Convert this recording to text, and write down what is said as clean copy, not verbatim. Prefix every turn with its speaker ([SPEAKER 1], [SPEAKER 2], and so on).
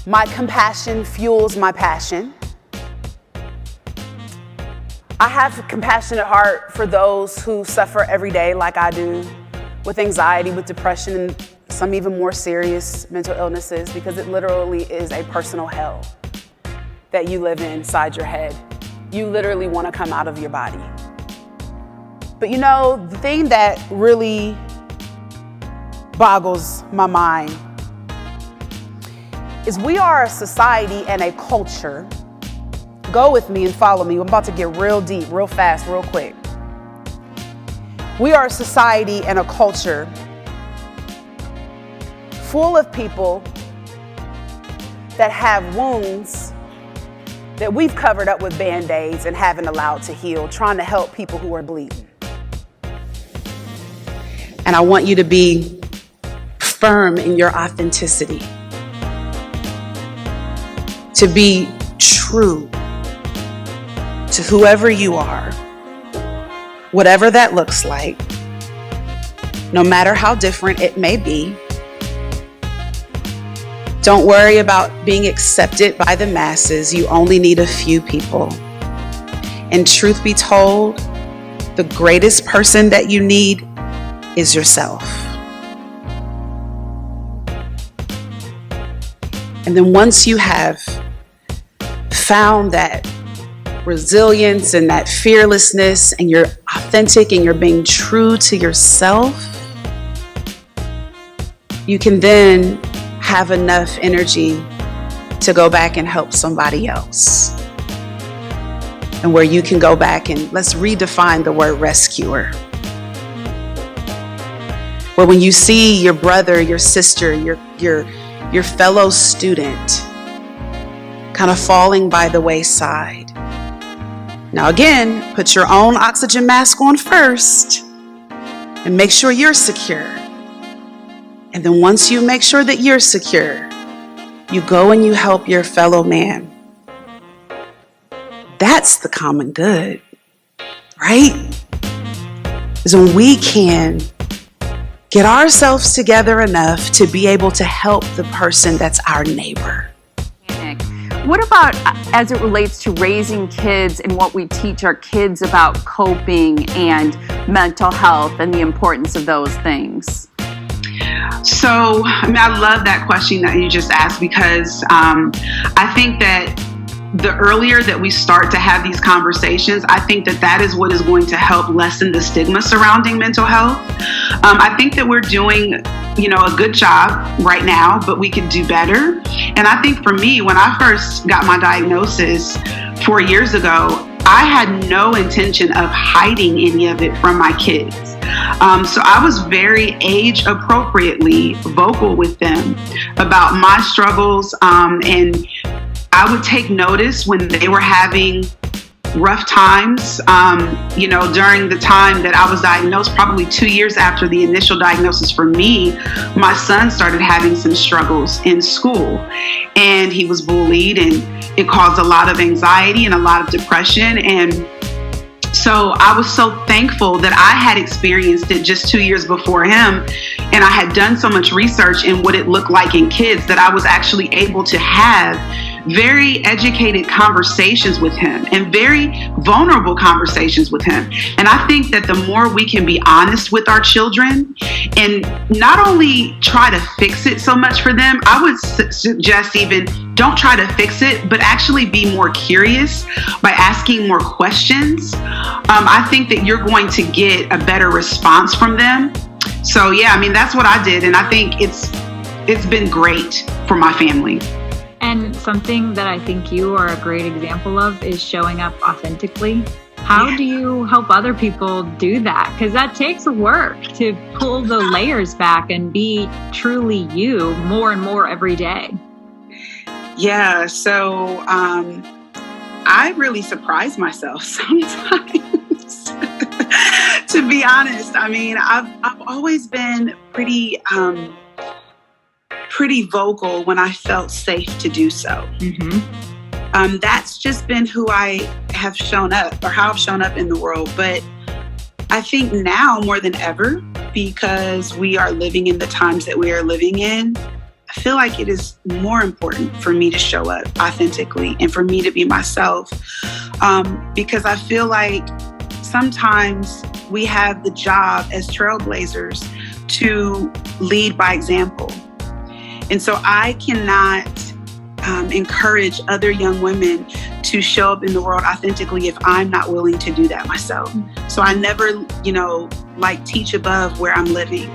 [SPEAKER 1] My compassion fuels my passion. I have a compassionate heart for those who suffer every day like I do, with anxiety, with depression, and some even more serious mental illnesses, because it literally is a personal hell that you live inside your head. You literally want to come out of your body. But you know, the thing that really boggles my mind is we are a society and a culture. Go with me and follow me. I'm about to get real deep, real fast, real quick. We are a society and a culture full of people that have wounds that we've covered up with Band-Aids and haven't allowed to heal, trying to help people who are bleeding. And I want you to be firm in your authenticity, to be true to whoever you are, whatever that looks like, no matter how different it may be. Don't worry about being accepted by the masses. You only need a few people. And truth be told, the greatest person that you need is yourself. And then once you have found that resilience and that fearlessness, and you're authentic and you're being true to yourself, you can then have enough energy to go back and help somebody else. And where you can go back and let's redefine the word rescuer. Where when you see your brother, your sister, your fellow student kind of falling by the wayside. Now again, put your own oxygen mask on first and make sure you're secure. And then once you make sure that you're secure, you go and you help your fellow man. That's the common good, right? Is when we can get ourselves together enough to be able to help the person that's our neighbor.
[SPEAKER 2] What about as it relates to raising kids and what we teach our kids about coping and mental health and the importance of those things?
[SPEAKER 3] So, I love that question that you just asked, because I think that the earlier that we start to have these conversations, I think that that is what is going to help lessen the stigma surrounding mental health. I think that we're doing, a good job right now, but we could do better. And I think for me, when I first got my diagnosis 4 years ago, I had no intention of hiding any of it from my kids. So I was very age appropriately vocal with them about my struggles, and I would take notice when they were having rough times, during the time that I was diagnosed. Probably 2 years after the initial diagnosis for me, my son started having some struggles in school, and he was bullied, and it caused a lot of anxiety and a lot of depression. And so I was so thankful that I had experienced it just 2 years before him, and I had done so much research in what it looked like in kids that I was actually able to have very educated conversations with him and very vulnerable conversations with him. And I think that the more we can be honest with our children and not only try to fix it so much for them, I would suggest even don't try to fix it, but actually be more curious by asking more questions. I think that you're going to get a better response from them. So yeah, that's what I did. And I think it's been great for my family.
[SPEAKER 4] And something that I think you are a great example of is showing up authentically. How do you help other people do that? Because that takes work to pull the layers back and be truly you more and more every day.
[SPEAKER 3] Yeah, so I really surprise myself sometimes. To be honest, I've always been pretty vocal when I felt safe to do so. Mm-hmm. That's just been who I have shown up, or how I've shown up in the world. But I think now more than ever, because we are living in the times that we are living in, I feel like it is more important for me to show up authentically and for me to be myself. Because I feel like sometimes we have the job as trailblazers to lead by example. And so I cannot encourage other young women to show up in the world authentically if I'm not willing to do that myself. So I never, teach above where I'm living.